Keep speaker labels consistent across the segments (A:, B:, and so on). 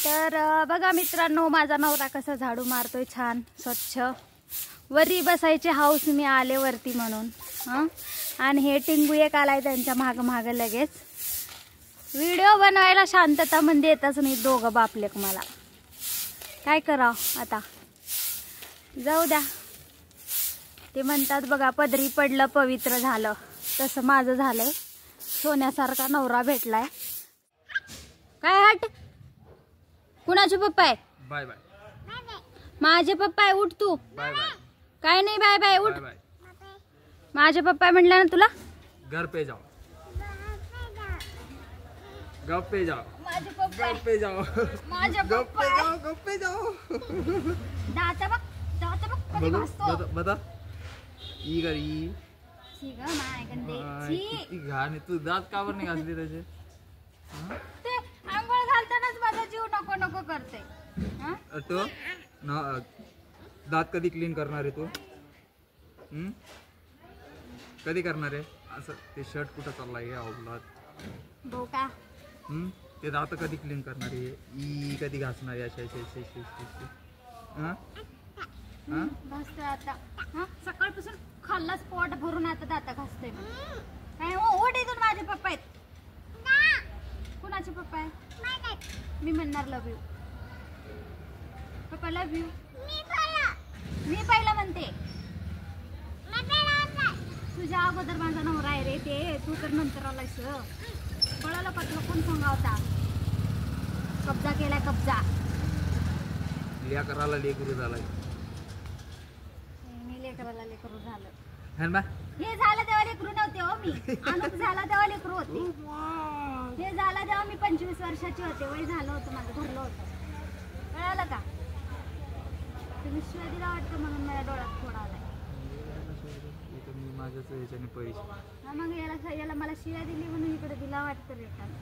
A: तर बघा मित्रांनो, माझा नवरा कसा झाडू मारतोय छान स्वच्छ. वरी बसायचे हाऊस मी आले वरती म्हणून. आणि हे टिंगू एक आलाय त्यांच्या माग माग लगेच. व्हिडिओ बनवायला शांतता म्हणजे येतच नाही दोघं बापलेक. मला काय करावं आता, जाऊ द्या. ते म्हणतात बघा, पदरी पडलं पवित्र झालं, तसं माझं झालंय. सोन्यासारखा नवरा भेटलाय. काय हट, कुणाचे पप्पा आहे?
B: Bye bye.
A: माझे पप्पा आहे, उठ तू.
B: Bye bye.
A: काय नाही बाय बाय, उठ.
B: Bye bye.
A: माझे पप्पा म्हणलं ना तुला.
B: घर पे जाओ, घर पे जाओ,
A: माझे पप्पा,
B: घर पे जाओ,
A: माझे
B: घर
A: पप्पा
B: पे जाओ, घर पे जाओ.
A: दाता बघ, दाता बघ कधी घासतो.
B: बता ई गरी
A: छी ग माय गंदे, छी.
B: किती घाण आहे. तू दात का बरं नाही घासले त्याचे?
A: ते आंघोळ घालतानाच माझा जीव नको नको करते.
B: तो दात कधी क्लीन करणार आहे तू? कधी करणार आहे? असं ते शर्ट कुठं चाललाय अवलाद
A: बोका.
B: ते दात कधी क्लीन करणार आहे? ई कधी घासणार आहे?
A: घासतोय आता. सकाळपासून खाल्ला स्पॉट भरून आता दाता घासतोय. काय हो, ओढ इथून. माझे पप्पा आहेत. कुणाचे पप्पा आहे? मी म्हणणार लव यू. पप्पा लव यू. मी पहिला म्हणते. तुझ्या अगोदर माझा नवरा आहे रे ते, तू तर नंतर आलायस. कळालं का तुला? कोण सांगा होता? कब्जा केलाय, कब्जा.
B: लिया करायला लेकरू झालाय.
A: मी लेकराला लेकरू झालं.
B: हे
A: झालं तेव्हा लेकरू नव्हते हो मी. अनुप झाला तेव्हा लेकरू होते. हे झालं तेव्हा मी 25 वर्षाची होते. वय झालं होतं माझं, भरलं होतं. कळालं का? तुम्ही शिवाय दिला वाटतं म्हणून माझ्या डोळ्यात थोडा आलाय.
B: माझ्याच ह्याच्याने पैसे.
A: मग याला मला शिवाय दिली म्हणून इकडे दिला वाटतं रिटर्न.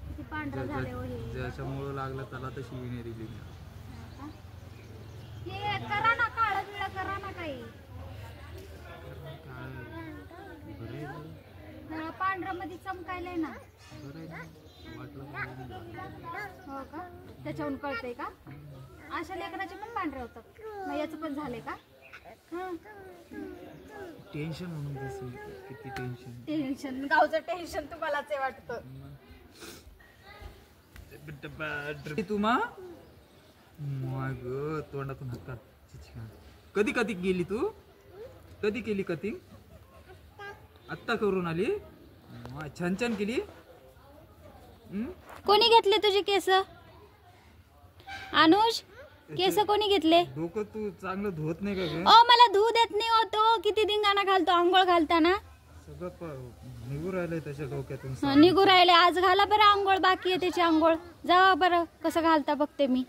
A: किती पांढरं झाले हो हे.
B: ज्याच्यामुळं लागलं त्याला तर शिवी नाही दिली.
A: हे करा ना, काळं बिळं करा ना काही. पांढरा मध्ये चमकायलंय ना. हो का? त्याच्याहून कळतंय का? अशा लेकराचे पण पांढरे होतात. मग याचं पण झालंय का?
B: टेन्शन म्हणून दिसेल. किती टेन्शन.
A: टेन्शन, गावचं टेन्शन तुम्हालाच आहे वाटतं.
B: तुम्हा मग तोंडातून हातात. कधी कधी गेली तू? कधी केली कधी? आत्ता करून आली. छान छान केली.
A: कोणी घेतले तुझे केस? अनुज, केस कोणी घेतले?
B: डोकं तू चांगलं धुवत नाही का ग?
A: ओ, मला धुऊ देत नाही होतो. किती धिंगाणा घालतो आंघोळ घालताना.
B: सगळं निघू राहिलंय त्याच्या डोक्यातून.
A: निघू राहिले. आज घाला बरं आंघोळ, बाकी आहे त्याची आंघोळ. जावा बरं कसं घालता बघते मी.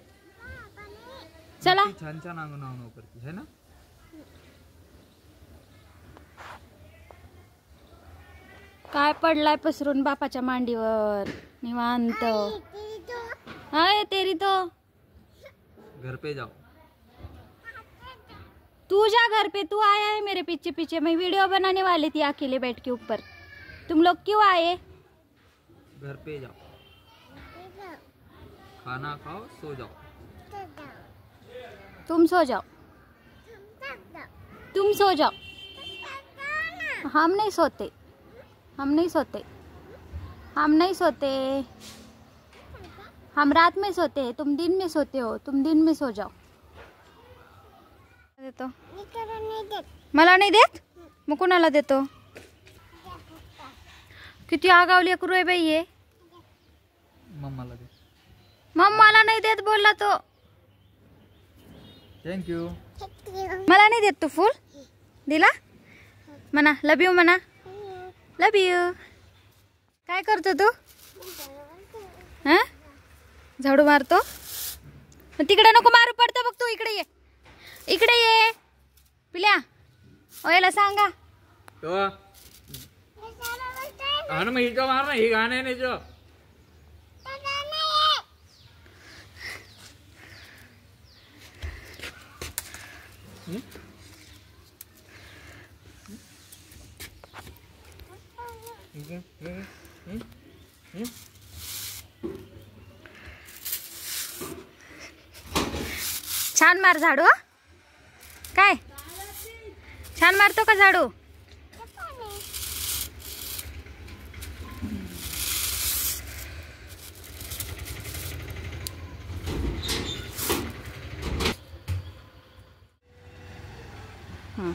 A: चला.
B: छान छान अंग नाव करते है ना.
A: काय पडलाय पसरून बापाच्या मांडीवर निवांत. हाय तेरी तो.
B: घर पे जाओ.
A: तू जा घर पे. तू आया है मेरे पीछे पीछे. मैं वीडियो बनाने वाली थी अकेले बैठ के ऊपर. तुम लोग क्यों आए?
B: घर पे जाओ, खाना खाओ, सो जाओ.
A: तुम सो जाओ. तुम सो जाओ. हम नहीं सोते. हम नहीं सोते. हम नहीं सोते. हम रात में सोते हैं. तुम दिन में सोते हो. तुम दिन में सो जाओ. देतो. मला नाही देत. मग कुणाला देतो? किती आगावली लेकरू आहे बाई ये.
B: मम्माला दे.
A: मम्माला नाही देत बोलला तो.
B: थँक्यू.
A: मला नाही देत तू फुल. दिला म्हणा लव यू. म्हणा लव यू. काय करतो तू? झाडू मारतो. तिकडे नको मारू, पडतो बघ. तू इकडे ये. इकडे ये पिल्या. ओयाला सांगा.
B: मग ही का मार ना. ही गाणं नाही जो.
A: छान मार झाडू हा? काय छान मारतो का झाडू? हं.